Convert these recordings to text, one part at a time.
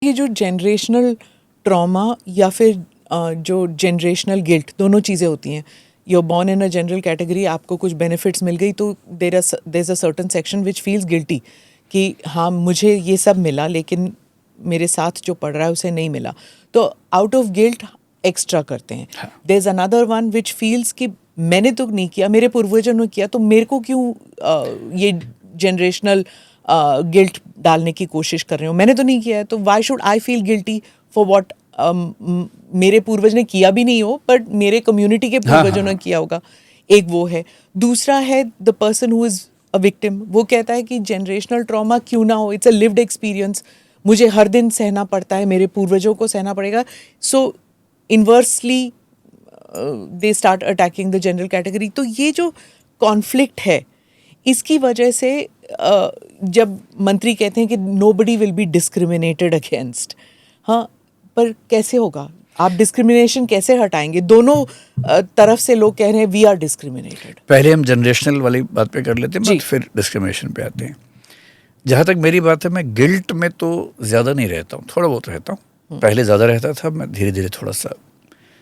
ये जो generational trauma या फिर जो जनरेशनल गिल्ट, दोनों चीज़ें होती हैं. You're born in a general category, आपको कुछ benefits मिल गई तो there's a certain section which feels guilty कि हाँ मुझे ये सब मिला लेकिन मेरे साथ जो पढ़ रहा है उसे नहीं मिला, तो आउट ऑफ गिल्ट एक्स्ट्रा करते हैं. there's another one which feels कि मैंने तो नहीं किया, मेरे पूर्वजों ने किया, तो मेरे को क्यों ये जनरेशनल गिल्ट डालने की कोशिश कर रहे हो, मैंने तो नहीं किया है तो why should I feel guilty for what मेरे पूर्वज ने किया भी नहीं हो बट मेरे कम्युनिटी के पूर्वजों ने किया होगा. एक वो है. दूसरा है the person who is a victim. वो कहता है कि जनरेशनल ट्रॉमा क्यों ना हो, इट्स अ लिव्ड एक्सपीरियंस, मुझे हर दिन सहना पड़ता है, मेरे पूर्वजों को सहना पड़ेगा. So inversely they start attacking the general category. तो ये जो कॉन्फ्लिक्ट है इसकी वजह से जब मंत्री कहते हैं कि nobody will be discriminated against, हाँ पर कैसे होगा, आप डिस्क्रिमिनेशन कैसे हटाएंगे? दोनों तरफ से लोग कह रहे हैं वी आर डिस्क्रिमिनेटेड. पहले हम जनरेशनल वाली बात पे कर लेते हैं, फिर डिस्क्रिमिनेशन पे आते हैं. जहाँ तक मेरी बात है, मैं गिल्ट में तो ज़्यादा नहीं रहता हूँ, थोड़ा बहुत रहता हूँ. पहले ज़्यादा रहता था, मैं धीरे धीरे थोड़ा सा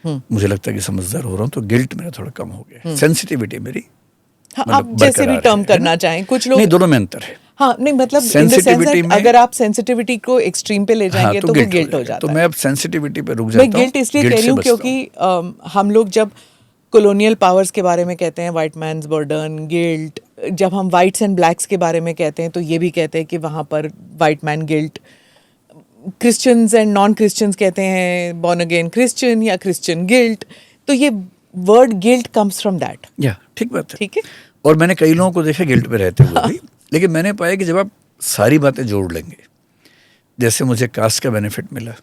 मुझे लगता है कि समझदार हो रहा हूँ तो गिल्ट मेरा थोड़ा कम हो गया. सेंसिटिविटी मेरी, हाँ, आप जैसे भी टर्म करना चाहें. कुछ लोग नहीं, दोनों में अंतर है. हाँ नहीं, मतलब सेंसिटिविटी में अगर आप सेंसिटिविटी को एक्सट्रीम पे ले जाएंगे तो वो गिल्ट हो जाता है. तो मैं अब सेंसिटिविटी पे रुक जाता हूँ. मैं गिल्ट इसलिए कह रही हूँ क्योंकि हम लोग जब कॉलोनियल पावर्स के बारे में कहते हैं, वाइट मैन्स बर्डन, गिल्ट, जब हम वाइट्स एंड ब्लैक्स के बारे में कहते हैं तो ये भी कहते हैं कि वहाँ पर white man guilt. Christians and non Christians कहते हैं बॉर्न अगेन क्रिश्चियन या क्रिश्चियन गिल्ट. तो ये word guilt comes from that. या ठीक बात है. ठीक है. और मैंने कई लोगों को देखा गिल्ट में रहते हुए भी, लेकिन मैंने पाया कि जब आप सारी बातें जोड़ लेंगे, जैसे मुझे कास्ट का बेनिफिट मिला,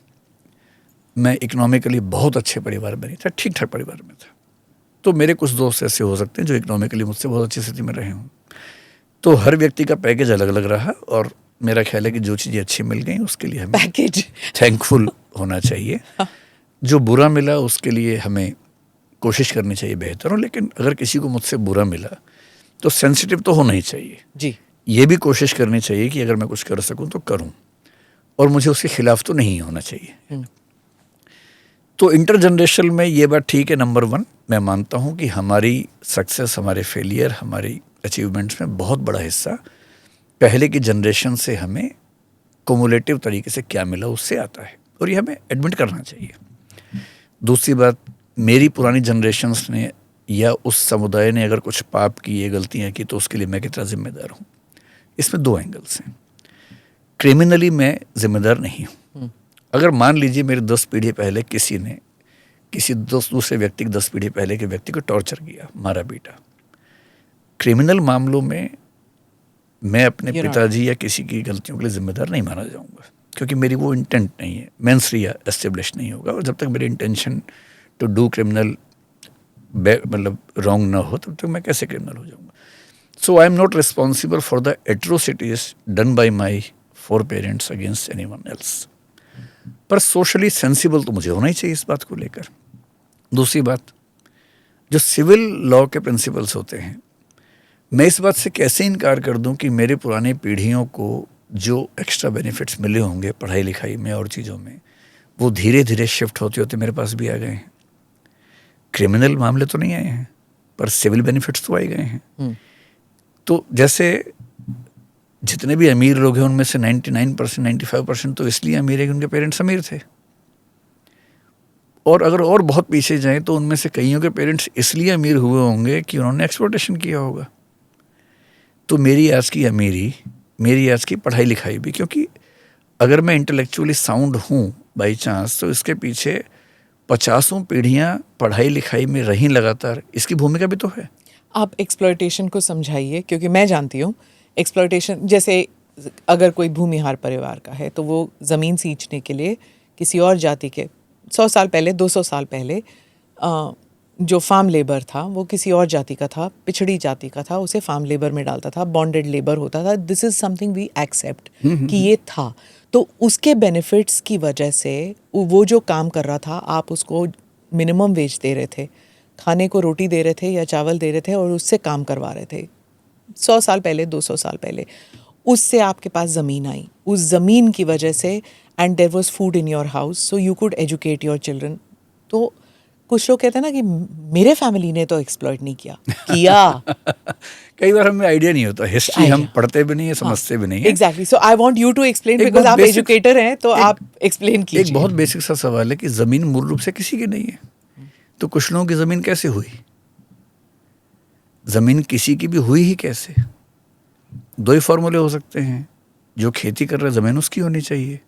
मैं इकोनॉमिकली बहुत अच्छे परिवार में नहीं था, ठीक ठाक परिवार में था, तो मेरे कुछ दोस्त ऐसे हो सकते हैं जो इकोनॉमिकली मुझसे बहुत अच्छी स्थिति में रहे हों. तो हर व्यक्ति का पैकेज अलग अलग रहा और मेरा ख्याल है कि जो चीज़ें अच्छी मिल गई उसके लिए हमें पैकेज थैंकफुल होना चाहिए. जो बुरा मिला उसके लिए हमें कोशिश करनी चाहिए बेहतर हो, लेकिन अगर किसी को मुझसे बुरा मिला तो सेंसिटिव तो होना ही चाहिए जी. ये भी कोशिश करनी चाहिए कि अगर मैं कुछ कर सकूं तो करूं, और मुझे उसके खिलाफ तो नहीं होना चाहिए. तो इंटरजनरेशनल में ये बात ठीक है. नंबर 1 मैं मानता हूं कि हमारी सक्सेस, हमारे फेलियर, हमारी अचीवमेंट्स में बहुत बड़ा हिस्सा पहले की जनरेशन से हमें कुमुलेटिव तरीके से क्या मिला उससे आता है, और ये हमें एडमिट करना चाहिए. दूसरी बात, मेरी पुरानी जनरेशन्स ने या उस समुदाय ने अगर कुछ पाप किए, गलतियां की, तो उसके लिए मैं कितना जिम्मेदार हूँ. इसमें 2 एंगल्स हैं. क्रिमिनली मैं जिम्मेदार नहीं हूँ. अगर मान लीजिए मेरे 10 पीढ़ी पहले किसी ने किसी दूसरे व्यक्ति के 10 पीढ़ी पहले के व्यक्ति को टॉर्चर किया, मारा पीटा, क्रिमिनल मामलों में मैं अपने पिताजी या किसी की गलतियों के लिए जिम्मेदार नहीं माना जाऊँगा, क्योंकि मेरी वो इंटेंट नहीं है. मेंस रिया एस्टेब्लिश नहीं होगा, और जब तक मेरी इंटेंशन टू डू क्रिमिनल मतलब रॉन्ग ना हो तब तक मैं कैसे क्रिमिनल हो जाऊँगा. So I am not responsible for the atrocities done by my foreparents against anyone else. पर सोशली सेंसिबल तो मुझे होना ही चाहिए इस बात को लेकर. दूसरी बात, जो सिविल लॉ के प्रिंसिपल्स होते हैं, मैं इस बात से कैसे इनकार कर दूं कि मेरे पुराने पीढ़ियों को जो एक्स्ट्रा बेनिफिट्स मिले होंगे पढ़ाई लिखाई में और चीज़ों में, वो धीरे धीरे शिफ्ट होते होते मेरे पास भी आ गए हैं. क्रिमिनल मामले तो नहीं आए हैं पर सिविल बेनिफिट्स तो आए गए हैं. तो जैसे जितने भी अमीर लोग हैं उनमें से 99%, 95% तो इसलिए अमीर है कि उनके पेरेंट्स अमीर थे, और अगर और बहुत पीछे जाएं तो उनमें से कईयों के पेरेंट्स इसलिए अमीर हुए होंगे कि उन्होंने एक्सप्लॉयटेशन किया होगा. तो मेरी आज की अमीरी, मेरी आज की पढ़ाई लिखाई भी, क्योंकि अगर मैं इंटेलेक्चुअली साउंड हूँ बाई चांस, तो इसके पीछे 50 पीढ़ियाँ पढ़ाई लिखाई में रहीं लगातार, इसकी भूमिका भी तो है. आप एक्सप्लॉयटेशन को समझाइए, क्योंकि मैं जानती हूँ एक्सप्लॉयटेशन, जैसे अगर कोई भूमिहार परिवार का है तो वो ज़मीन सींचने के लिए किसी और जाति के 100 साल पहले, 200 साल पहले जो फार्म लेबर था वो किसी और जाति का था, पिछड़ी जाति का था, उसे फार्म लेबर में डालता था, बॉन्डेड लेबर होता था. This is something we accept कि ये था. तो उसके बेनिफिट्स की वजह से वो जो काम कर रहा था, आप उसको मिनिमम वेज दे रहे थे, खाने को रोटी दे रहे थे या चावल दे रहे थे, और उससे काम करवा रहे थे. 100 साल पहले, 200 साल पहले उससे आपके पास ज़मीन आई. उस ज़मीन की वजह से and there was food in your house, so you could educate your children. तो कुछ लोग कहते हैं ना कि मेरे फैमिली ने तो एक्सप्लॉइट नहीं किया कई बार हमें आइडिया नहीं होता, हिस्ट्री हम पढ़ते भी नहीं है, समझते भी नहीं है। Exactly, so I want you to explain, because आप एजुकेटर हैं, तो आप एक्सप्लेन कीजिए। एक बहुत बेसिक सा सवाल है कि ज़मीन मूल रूप से किसी की नहीं है, तो कुछ लोगों की ज़मीन कैसे हुई? ज़मीन किसी की भी हुई ही कैसे? दो ही फॉर्मूले हो सकते हैं, जो खेती कर रहा है ज़मीन उसकी होनी चाहिए,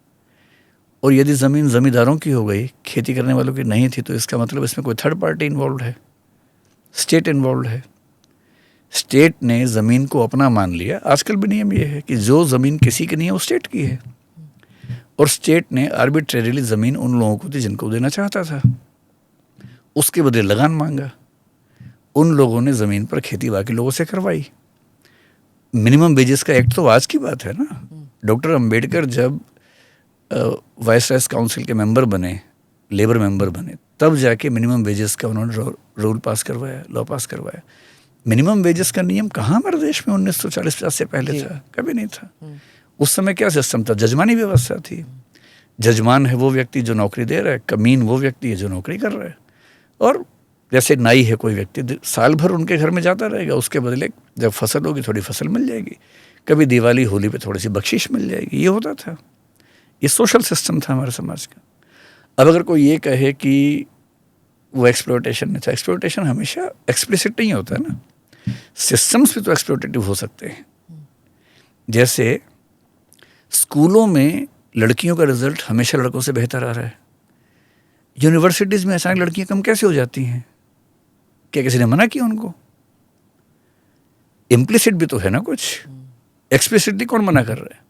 और यदि ज़मीन ज़मींदारों की हो गई, खेती करने वालों की नहीं थी, तो इसका मतलब इसमें कोई थर्ड पार्टी इन्वॉल्व है, स्टेट इन्वॉल्व है। स्टेट ने ज़मीन को अपना मान लिया। आजकल भी नियम ये है कि जो ज़मीन किसी की नहीं है वो स्टेट की है, और स्टेट ने आर्बिट्रेरीली ज़मीन उन लोगों को दी जिनको देना चाहता था, उसके बदले लगान मांगा। उन लोगों ने ज़मीन पर खेती बाकी लोगों से करवाई। मिनिमम वेजेस का एक्ट तो आज की बात है ना। डॉक्टर अंबेडकर जब वाइसरायस काउंसिल के मेंबर बने, लेबर मेंबर बने, तब जाके मिनिमम वेजेस का उन्होंने रूल पास करवाया, लॉ पास करवाया। मिनिमम वेजेस का नियम कहाँ हमारे देश में 1940-50 से पहले था? कभी नहीं था। उस समय क्या सिस्टम था? जजमानी व्यवस्था थी। जजमान है वो व्यक्ति जो नौकरी दे रहा है, कमीन वो व्यक्ति है जो नौकरी कर रहा है। और जैसे नाई है कोई व्यक्ति, साल भर उनके घर में जाता रहेगा, उसके बदले जब फसल होगी थोड़ी फसल मिल जाएगी, कभी दिवाली होली पे थोड़ी सी बख्शिश मिल जाएगी। ये होता था, ये सोशल सिस्टम था हमारे समाज का। अब अगर कोई ये कहे कि वो एक्सप्लॉयटेशन नहीं था, एक्सप्लॉयटेशन हमेशा एक्सप्लिसिट नहीं होता है ना। सिस्टम्स भी तो एक्सप्लॉयटेटिव हो सकते हैं। जैसे स्कूलों में लड़कियों का रिजल्ट हमेशा लड़कों से बेहतर आ रहा है, यूनिवर्सिटीज़ में अचानक लड़कियां कम कैसे हो जाती हैं? क्या किसी ने मना किया उनको? इम्प्लिसिट भी तो है ना कुछ, एक्सप्लिसिटली कौन मना कर रहा है?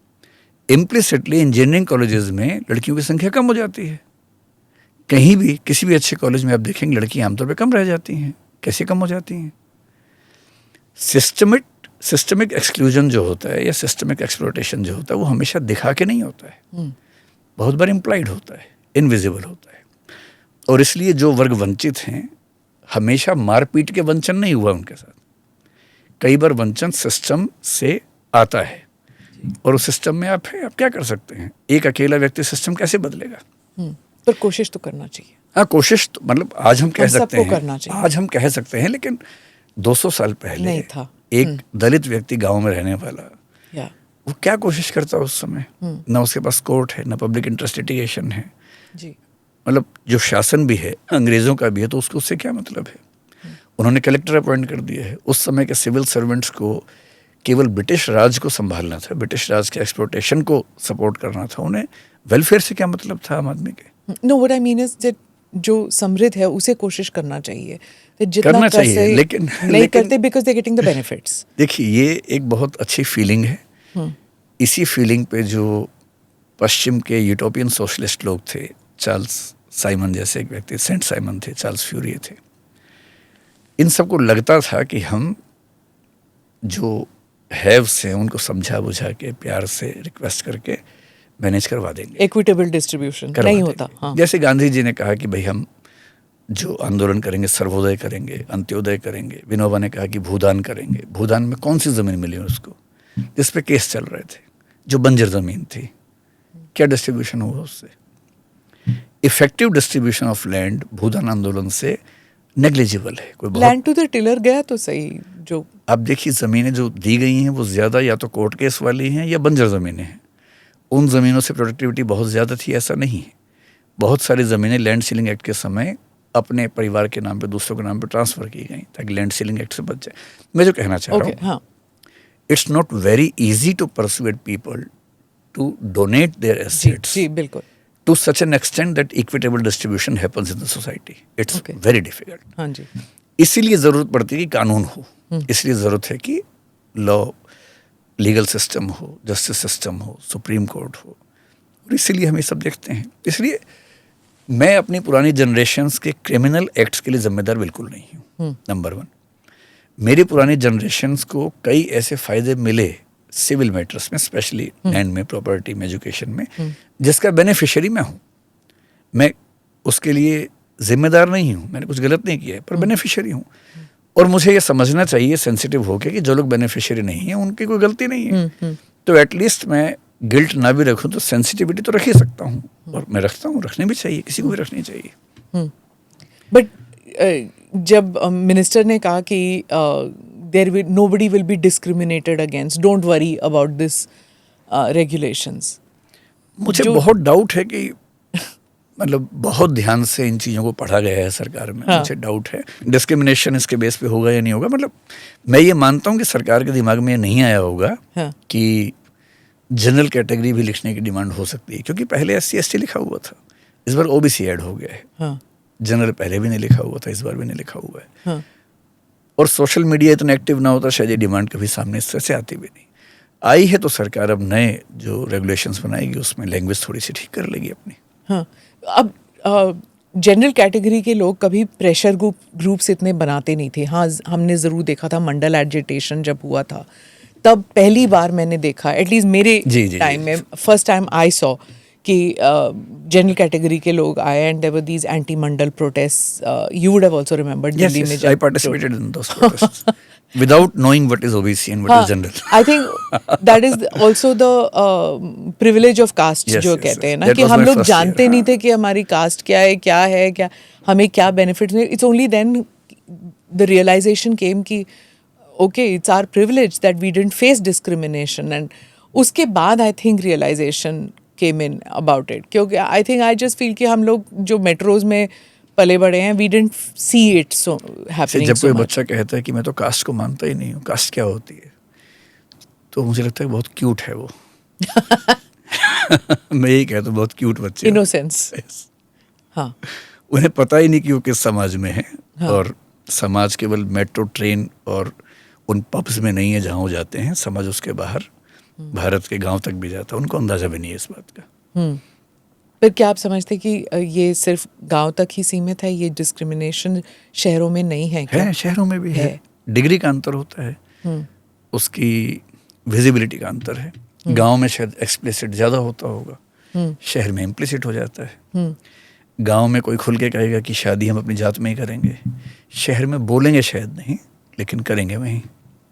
इम्प्लिसिटली इंजीनियरिंग कॉलेजेस में लड़कियों की संख्या कम हो जाती है। कहीं भी किसी भी अच्छे कॉलेज में आप देखेंगे लड़कियां आमतौर पे कम रह जाती हैं। कैसे कम हो जाती हैं? सिस्टमिक एक्सक्लूजन जो होता है या सिस्टमिक एक्सप्लॉयटेशन जो होता है, वो हमेशा दिखा के नहीं होता है, बहुत बार इम्प्लाइड होता है, इनविजिबल होता है। और इसलिए जो वर्ग वंचित हैं, हमेशा मारपीट के वंचन नहीं हुआ उनके साथ। कई बार वंचन सिस्टम से आता है, और उस सिस्टम में आप क्या कर सकते हैं? एक अकेला व्यक्ति सिस्टम कैसे बदलेगा? पर कोशिश तो करना चाहिए। हाँ, कोशिश तो मतलब आज हम कह सकते हैं, करना चाहिए। आज हम कह सकते हैं, लेकिन 200 साल पहले नहीं था। एक दलित व्यक्ति गांव में रहने वाला, वो क्या कोशिश करता उस समय? ना उसके पास कोर्ट है, ना पब्लिक इंटरेस्ट लिटिगेशन है जी। मतलब जो शासन भी है अंग्रेजों का भी है, तो उसको उससे क्या मतलब है? उन्होंने कलेक्टर अपॉइंट कर दिया है। उस समय के सिविल सर्वेंट्स को केवल ब्रिटिश राज को संभालना था, ब्रिटिश राज के एक्सप्लॉयटेशन को सपोर्ट करना था। उन्हें वेलफेयर से क्या मतलब था आम आदमी के? No, what I mean is that जो समृद्ध है उसे कोशिश करना चाहिए, जितना करना चाहिए, लेकिन नहीं करते because they getting the benefits. देखिए, ये एक बहुत अच्छी फीलिंग है। इसी फीलिंग पे जो पश्चिम के यूटोपियन सोशलिस्ट लोग थे, चार्ल्स साइमन जैसे एक व्यक्ति, सेंट साइमन थे, चार्ल्स फ्यूरियर थे, इन सबको लगता था कि हम जो हैव्स हैं उनको समझा बुझा के प्यार से रिक्वेस्ट करके मैनेज करवा देंगे, इक्विटेबल डिस्ट्रीब्यूशन नहीं होता। हाँ। जैसे गांधी जी ने कहा कि भाई हम जो आंदोलन करेंगे सर्वोदय करेंगे, अंत्योदय करेंगे। विनोबा ने कहा कि भूदान करेंगे। भूदान में कौन सी ज़मीन मिली उसको, जिस पे केस चल रहे थे, जो बंजर ज़मीन थी, क्या डिस्ट्रीब्यूशन हुआ उससे? इफेक्टिव डिस्ट्रीब्यूशन ऑफ लैंड भूदान आंदोलन से नेग्लिजिबल है। कोई लैंड टू द टिलर गया तो सही। जो आप देखिए, ज़मीनें जो दी गई हैं वो ज़्यादा या तो कोर्ट केस वाली हैं या बंजर ज़मीनें हैं। उन ज़मीनों से प्रोडक्टिविटी बहुत ज़्यादा थी ऐसा नहीं है। बहुत सारी ज़मीनें लैंड सीलिंग एक्ट के समय अपने परिवार के नाम पे, दूसरों के नाम पे ट्रांसफ़र की गई ताकि लैंड सीलिंग एक्ट से बच जाए। मैं जो कहना चाह रहा हूँ, it's not very easy to persuade people to donate their assets जी बिल्कुल to such an extent that equitable distribution happens in the society. It's very difficult. हाँ जी। इसीलिए ज़रूरत पड़ती है कि कानून हो, इसलिए ज़रूरत है कि लॉ, लीगल सिस्टम हो, जस्टिस सिस्टम हो, सुप्रीम कोर्ट हो, और इसीलिए हम ये सब देखते हैं। इसलिए मैं अपनी पुरानी जनरेशन्स के क्रिमिनल एक्ट्स के लिए जिम्मेदार बिल्कुल नहीं हूँ। नंबर 1, मेरी पुरानी जनरेशन्स को कई ऐसे फ़ायदे मिले सिविल मैटर्स में, स्पेशली लैंड में, प्रॉपर्टी में, एजुकेशन में, जिसका बेनिफिशियरी मैं हूँ। मैं उसके लिए जिम्मेदार नहीं हूँ, मैंने कुछ गलत नहीं किया है, पर बेनिफिशियरी हूँ। और मुझे ये समझना चाहिए सेंसिटिव होकर कि जो लोग बेनिफिशियरी नहीं हैं उनकी कोई गलती नहीं है। तो एटलीस्ट मैं गिल्ट ना भी रखूं तो सेंसिटिविटी तो रख ही सकता हूँ, और मैं रखता हूँ, रखनी भी चाहिए, किसी को भी रखनी चाहिए। बट जब मिनिस्टर ने कहा कि there will nobody will be discriminated against, don't worry about this regulations, मुझे बहुत डाउट है कि मतलब बहुत ध्यान से इन चीज़ों को पढ़ा गया है सरकार में। हाँ. मुझे डाउट है डिस्क्रिमिनेशन इसके बेस पे होगा या नहीं होगा। मतलब मैं ये मानता हूँ कि सरकार के दिमाग में ये नहीं आया होगा हाँ. कि जनरल कैटेगरी भी लिखने की डिमांड हो सकती है, क्योंकि पहले SC/ST लिखा हुआ था, इस बार OBC ऐड हो गया है। हाँ. जनरल पहले भी नहीं लिखा हुआ था, इस बार भी नहीं लिखा हुआ है। हाँ. और सोशल मीडिया इतना एक्टिव ना होता शायद ये डिमांड कभी सामने इस तरह से आती भी नहीं। आई है तो सरकार अब नए जो रेगुलेशंस बनाएगी उसमें लैंग्वेज थोड़ी सी ठीक कर लेगी अपनी। हाँ. अब जनरल कैटेगरी के लोग कभी प्रेशर ग्रुप्स इतने बनाते नहीं थे। हाँ, हमने ज़रूर देखा था मंडल एजिटेशन जब हुआ था, तब पहली बार मैंने देखा, एटलीस्ट मेरे टाइम में फर्स्ट टाइम आई सॉ कि जनरल कैटेगरी के लोग आए and there were these anti Mandal protest. You would have also remembered Delhi में जब I participated in those protests without knowing what is OBC and what is general. I think that is also the privilege of caste Yes, जो yes, कहते yes. हैं ना, That कि was हम my लोग first जानते year, नहीं हाँ. थे कि हमारी कास्ट क्या है, क्या हमें क्या बेनिफिट्स मिले। It's only then the realisation came कि okay it's our privilege that we didn't face discrimination, and उसके बाद I think realisation came in about it. क्योंकि I think I just feel कि हम लोग जो मेट्रोज में पले बड़े हैं, we didn't see it so happening. जब कोई बच्चा कहता है कि मैं तो कास्ट को मानता ही नहीं हूँ, कास्ट क्या होती है, तो मुझे लगता है बहुत क्यूट है वो। मैं यही कहता हूँ बहुत क्यूट बच्चे, इनोसेंस। हाँ, उन्हें पता ही नहीं कि वो किस समाज में है। हाँ. और समाज केवल मेट्रो ट्रेन और उन पब्स में नहीं है जहाँ वो जाते हैं, समाज उसके बाहर भारत के गांव तक भी जाता है, उनको अंदाजा भी नहीं है इस बात का। पर क्या आप समझते कि ये सिर्फ गांव तक ही सीमित है, ये डिस्क्रिमिनेशन शहरों में नहीं है क्या? है, शहरों में भी है। डिग्री का अंतर होता है, उसकी विजिबिलिटी का अंतर है। गांव में शायद एक्सप्लिसिट ज़्यादा होता होगा, शहर में इम्प्लिसिट हो जाता है। गांव में कोई खुल के कहेगा कि शादी हम अपनी जात में ही करेंगे, शहर में बोलेंगे शायद नहीं, लेकिन करेंगे वहीं,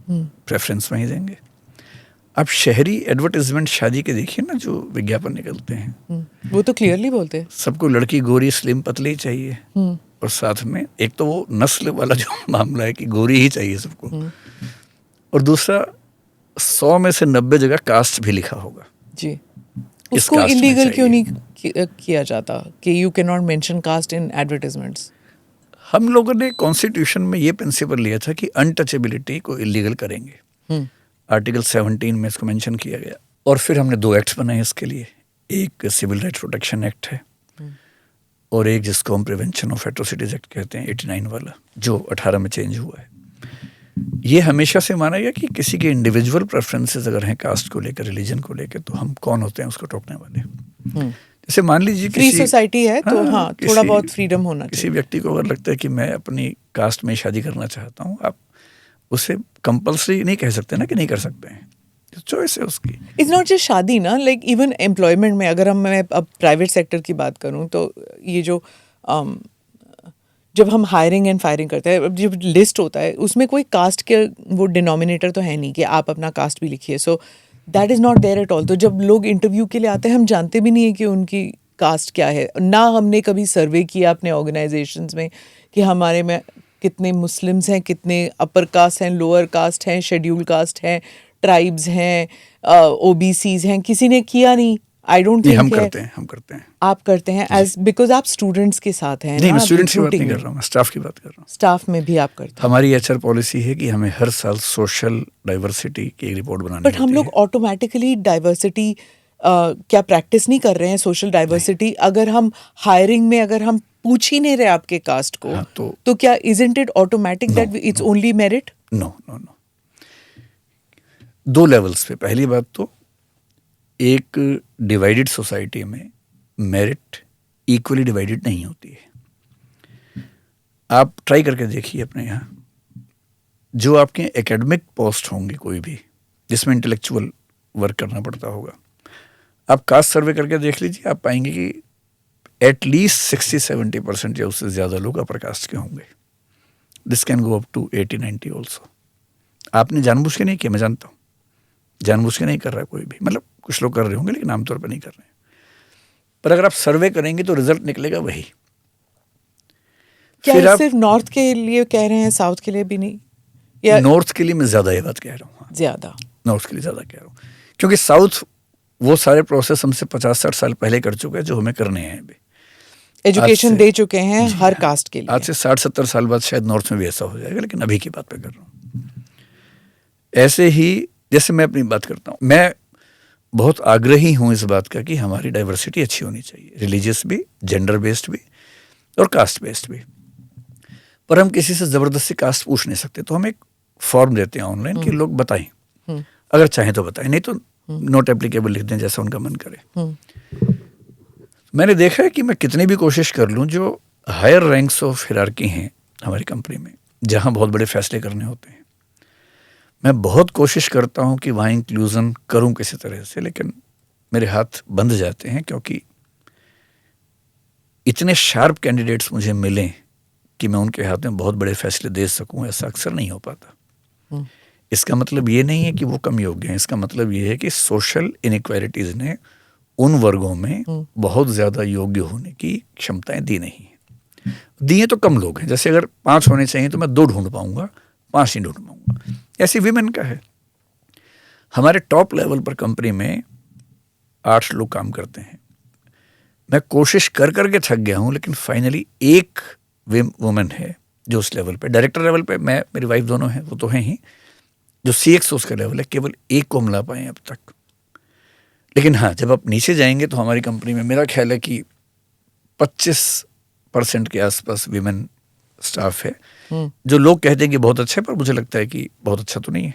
प्रेफरेंस वहीं देंगे। अब शहरी एडवर्टाइजमेंट शादी के देखिए ना, जो विज्ञापन निकलते हैं, वो तो क्लियरली बोलते हैं सबको लड़की गोरी स्लिम पतली चाहिए, और साथ में एक तो वो नस्ल वाला जो मामला है कि गोरी ही चाहिए सबको, और दूसरा 100 में से 90 जगह कास्ट भी लिखा होगा जी। उसको इलीगल क्यों नहीं किया जाता कि you can not mention caste in advertisements? हम लोगों ने कॉन्स्टिट्यूशन में ये प्रिंसिपल लिया था कि अनटचेबिलिटी को इलीगल करेंगे। आर्टिकल 17 में इसको मेंशन किया गया, और फिर हमने 2 एक्ट्स बनाए इसके लिए। एक सिविल राइट्स प्रोटेक्शन एक्ट है, और एक जिसको हम प्रिवेंशन ऑफ एट्रोसिटीज एक्ट कहते हैं, 89 वाला, जो 18 में चेंज हुआ है। ये हमेशा से माना गया कि किसी के इंडिविजुअल प्रेफरेंसेस अगर हैं कास्ट को लेकर, रिलीजन को लेकर, तो हम कौन होते हैं उसको टोकने वाले। जैसे मान लीजिए फ्री सोसाइटी है, तो हाँ थोड़ा बहुत फ्रीडम होना चाहिए। किसी व्यक्ति को अगर लगता है कि मैं अपनी कास्ट में शादी करना चाहता हूँ, आप उसे कंपल्सरी नहीं कह सकते ना कि नहीं कर सकते हैं, चॉइस है उसकी। इट्स नॉट जस्ट शादी ना, लाइक इवन एम्प्लॉयमेंट में अगर मैं अब प्राइवेट सेक्टर की बात करूँ, तो ये जो जब हम हायरिंग एंड फायरिंग करते हैं, जब लिस्ट होता है उसमें कोई कास्ट के वो डिनोमिनेटर तो है नहीं कि आप अपना कास्ट भी लिखिए, so that is not there at all. तो जब लोग इंटरव्यू के लिए आते हैं, हम जानते भी नहीं है कि उनकी कास्ट क्या है। ना हमने कभी सर्वे किया अपने ऑर्गेनाइजेशंस में कि हमारे में कितने मुस्लिम्स हैं, कितने अपर कास्ट हैं, लोअर कास्ट हैं, शेड्यूल कास्ट हैं, ट्राइब्स हैं, OBCs हैं, किसी ने किया नहीं। आई डोंट थिंक हम करते हैं। आप करते हैं एज बिकॉज आप स्टूडेंट्स के साथ हैं। नहीं, मैं स्टूडेंट्स की बात नहीं कर रहा हूँ, मैं स्टाफ की बात कर रहा हूँ। स्टाफ में भी आप करते हैं। हमारी HR पॉलिसी है कि हमें हर साल सोशल डाइवर्सिटी की एक रिपोर्ट बनानी होती है। बट हम लोग ऑटोमेटिकली डाइवर्सिटी क्या प्रैक्टिस नहीं कर रहे हैं? सोशल डाइवर्सिटी अगर हम हायरिंग में अगर हम पूछ ही नहीं रहे आपके कास्ट को, हाँ, तो क्या isn't it automatic that it's only merit? No. 2 levels पे। पहली बात तो एक डिवाइडेड सोसाइटी में मेरिट इक्वली डिवाइडेड नहीं होती है। आप ट्राई करके देखिए अपने यहाँ, जो आपके एकेडमिक पोस्ट होंगे कोई भी जिसमें इंटेलेक्चुअल वर्क करना पड़ता होगा, आप कास्ट सर्वे करके देख लीजिए, आप पाएंगे कि एटलीस्ट 60-70% या उससे ज़्यादा लोग अपर कास्ट के होंगे। This can go up to 80-90 also. आपने जानबूझ के नहीं किया, मैं जानता हूँ, जानबूझ के नहीं कर रहा कोई भी, मतलब कुछ लोग कर रहे होंगे लेकिन आमतौर पर नहीं कर रहे हैं। पर अगर आप सर्वे करेंगे तो रिजल्ट निकलेगा वही। क्या फिर ये आप सिर्फ नॉर्थ के लिए कह रहे हैं, साउथ के लिए भी नहीं? या नॉर्थ के लिए मैं ज़्यादा ये बात कह रहा हूँ। हाँ, ज्यादा? नॉर्थ के लिए ज़्यादा कह रहा हूँ क्योंकि साउथ वो सारे प्रोसेस हमसे 50-60 साल पहले कर चुका है जो हमें करने हैं अभी। एजुकेशन से- दे चुके हैं जी हर हाँ। कास्ट के लिए। आज से 60-70 साल बाद शायद नॉर्थ में भी ऐसा हो जाएगा, लेकिन अभी की बात पे कर रहा हूँ। ऐसे ही जैसे मैं अपनी बात करता हूँ, मैं बहुत आग्रही हूँ इस बात का कि हमारी डाइवर्सिटी अच्छी होनी चाहिए, रिलीजियस भी, जेंडर बेस्ड भी और कास्ट बेस्ड भी। पर हम किसी से ज़बरदस्ती कास्ट पूछ नहीं सकते, तो हम एक फॉर्म देते हैं ऑनलाइन कि लोग बताएं, अगर चाहें तो बताएं, नहीं तो नॉट एप्लीकेबल लिख दें जैसा उनका मन करे। मैंने देखा है कि मैं कितनी भी कोशिश कर लूँ, जो हायर रैंक्स ऑफ हिरार्की हैं हमारी कंपनी में, जहाँ बहुत बड़े फैसले करने होते हैं, मैं बहुत कोशिश करता हूँ कि वहाँ इंक्लूज़न करूँ किसी तरह से, लेकिन मेरे हाथ बंध जाते हैं क्योंकि इतने शार्प कैंडिडेट्स मुझे मिलें कि मैं उनके हाथ में बहुत बड़े फैसले दे सकूँ, ऐसा अक्सर नहीं हो पाता। इसका मतलब ये नहीं है कि वो कम योग्य हैं, इसका मतलब ये है कि सोशल इनइक्वालिटीज़ ने उन वर्गों में बहुत ज़्यादा योग्य होने की क्षमताएं दी नहीं हैं। दिए तो कम लोग हैं, जैसे अगर 5 होने चाहिए तो मैं 2 ढूंढ पाऊंगा, 5 नहीं ढूंढ पाऊंगा। ऐसी विमेन का है। हमारे टॉप लेवल पर कंपनी में 8 लोग काम करते हैं। मैं कोशिश कर करके थक गया हूँ, लेकिन फाइनली एक वुमेन है जो उस लेवल पे, डायरेक्टर लेवल पे मैं, मेरी वाइफ दोनों हैं, वो तो हैं ही, जो CXO उसका लेवल है, केवल एक को हम ला पाए अब तक। लेकिन हाँ, जब आप नीचे जाएंगे तो हमारी कंपनी में मेरा ख्याल है कि 25% के आसपास विमेन स्टाफ है, जो लोग कहते हैं कि बहुत अच्छा है, पर मुझे लगता है कि बहुत अच्छा तो नहीं है।